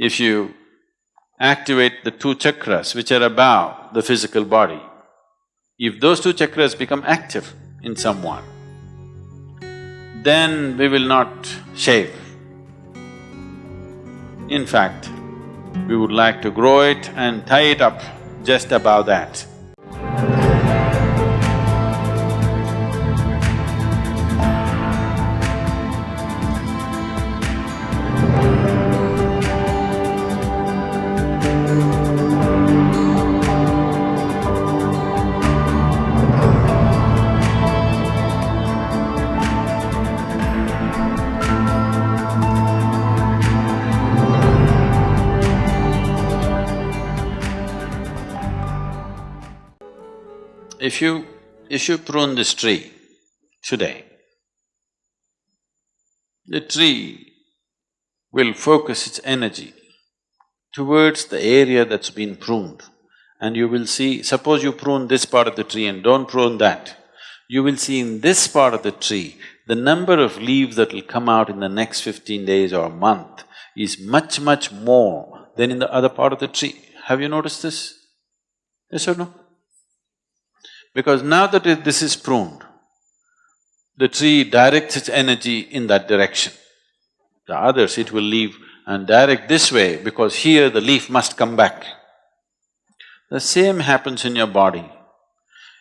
If you activate the two chakras which are above the physical body, if those two chakras become active in someone, then we will not shave. In fact, we would like to grow it and tie it up just above that. If you prune this tree today, the tree will focus its energy towards the area that's been pruned. And you will see, suppose you prune this part of the tree and don't prune that, you will see in this part of the tree, the number of leaves that will come out in the next 15 days or a month is much, much more than in the other part of the tree. Have you noticed this? Yes or no? Because now that this is pruned, the tree directs its energy in that direction. The others it will leave and direct this way because here the leaf must come back. The same happens in your body.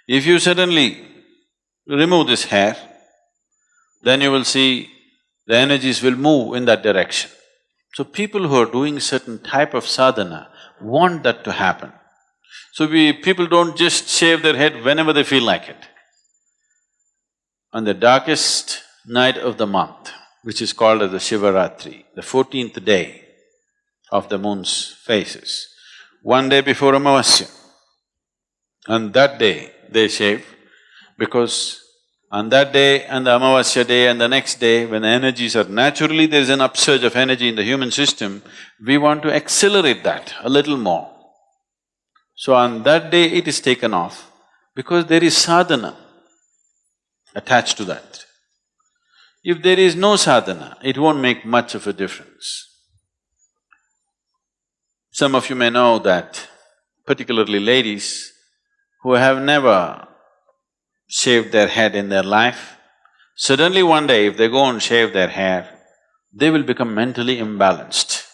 If you suddenly remove this hair, then you will see the energies will move in that direction. So people who are doing certain type of sadhana want that to happen. So people don't just shave their head whenever they feel like it. On the darkest night of the month, which is called as the Shivaratri, the 14th day of the moon's phases, one day before Amavasya, on that day they shave because on that day and the Amavasya day and the next day, when the energies are… naturally there is an upsurge of energy in the human system, we want to accelerate that a little more. So on that day it is taken off because there is sadhana attached to that. If there is no sadhana, it won't make much of a difference. Some of you may know that, particularly ladies who have never shaved their head in their life, suddenly one day if they go and shave their hair, they will become mentally imbalanced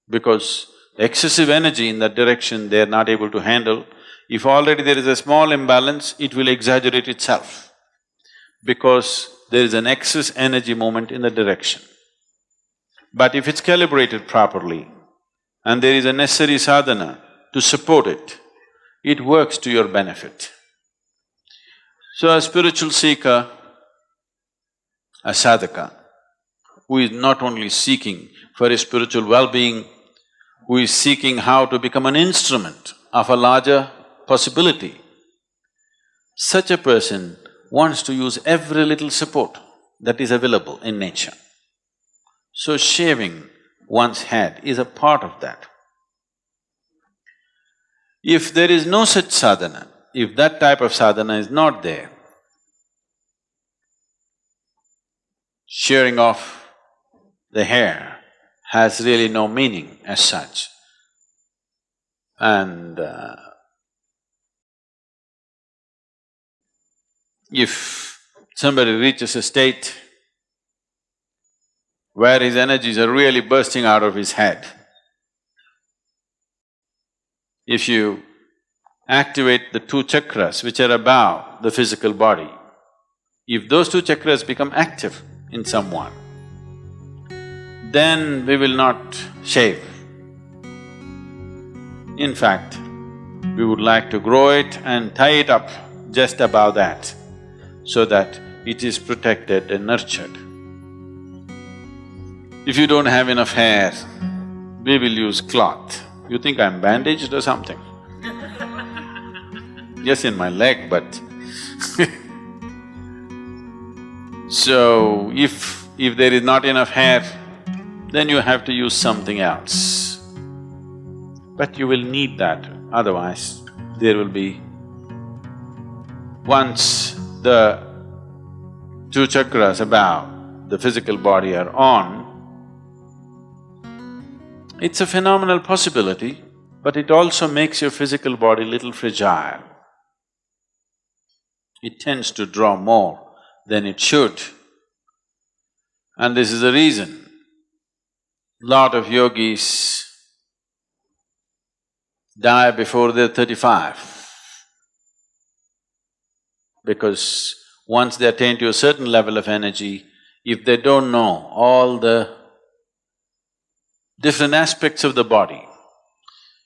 because excessive energy in that direction they are not able to handle. If already there is a small imbalance, it will exaggerate itself because there is an excess energy movement in the direction. But if it's calibrated properly and there is a necessary sadhana to support it, it works to your benefit. So a spiritual seeker, a sadhaka, who is not only seeking for his spiritual well-being, who is seeking how to become an instrument of a larger possibility, such a person wants to use every little support that is available in nature. So shaving one's head is a part of that. If there is no such sadhana, if that type of sadhana is not there, shearing off the hair has really no meaning as such. And if somebody reaches a state where his energies are really bursting out of his head, if you activate the two chakras which are above the physical body, if those two chakras become active in someone, then we will not shave. In fact, we would like to grow it and tie it up just above that so that it is protected and nurtured. If you don't have enough hair, we will use cloth. You think I'm bandaged or something? Yes, in my leg, but so, if there is not enough hair, then you have to use something else. But you will need that, otherwise there will be… Once the two chakras above the physical body are on, It's a phenomenal possibility, but it also makes your physical body little fragile. It tends to draw more than it should. And this is the reason lot of yogis die before they're 35. Because once they attain to a certain level of energy, if they don't know all the different aspects of the body,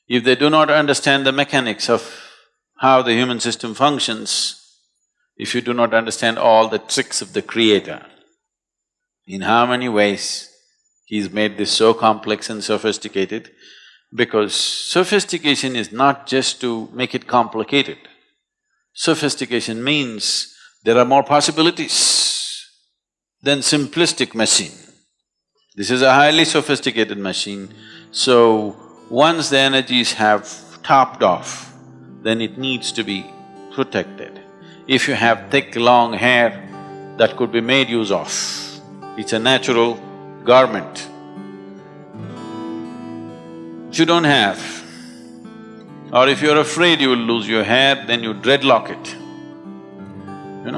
if they do not understand the mechanics of how the human system functions, if you do not understand all the tricks of the Creator, in how many ways He's made this so complex and sophisticated, because sophistication is not just to make it complicated. Sophistication means there are more possibilities than simplistic machine. This is a highly sophisticated machine, so once the energies have topped off, then it needs to be protected. If you have thick, long hair, that could be made use of. It's a natural garment. If you don't have, or if you're afraid you will lose your hair, then you dreadlock it. You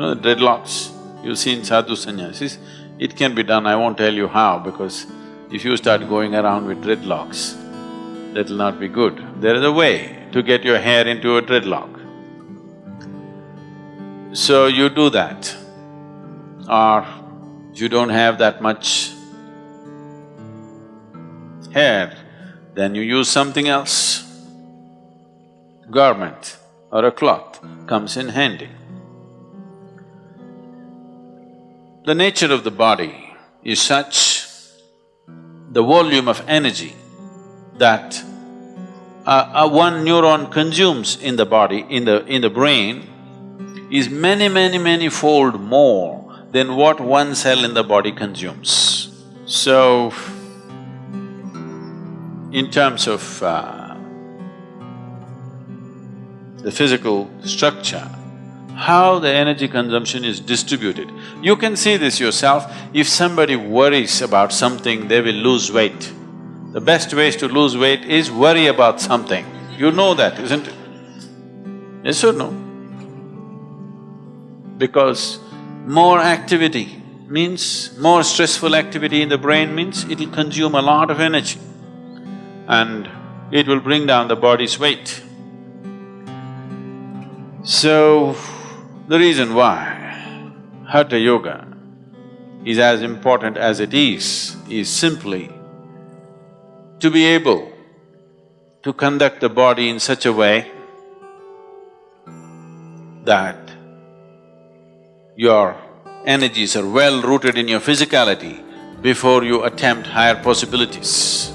know the dreadlocks you see in sadhu sannyasis, it can be done, I won't tell you how, because if you start going around with dreadlocks, that'll not be good. There is a way to get your hair into a dreadlock. So you do that. Or if you don't have that much hair, then you use something else. Garment or a cloth comes in handy. The nature of the body is such, the volume of energy that one neuron consumes in the body, in the brain, is many fold more than what one cell in the body consumes. So, in terms of the physical structure, how the energy consumption is distributed. You can see this yourself. If somebody worries about something, they will lose weight. The best ways to lose weight is worry about something. You know that, isn't it? Yes or no? Because more activity means, more stressful activity in the brain means it'll consume a lot of energy and it will bring down the body's weight. So, the reason why Hatha Yoga is as important as it is simply to be able to conduct the body in such a way that your energies are well rooted in your physicality before you attempt higher possibilities.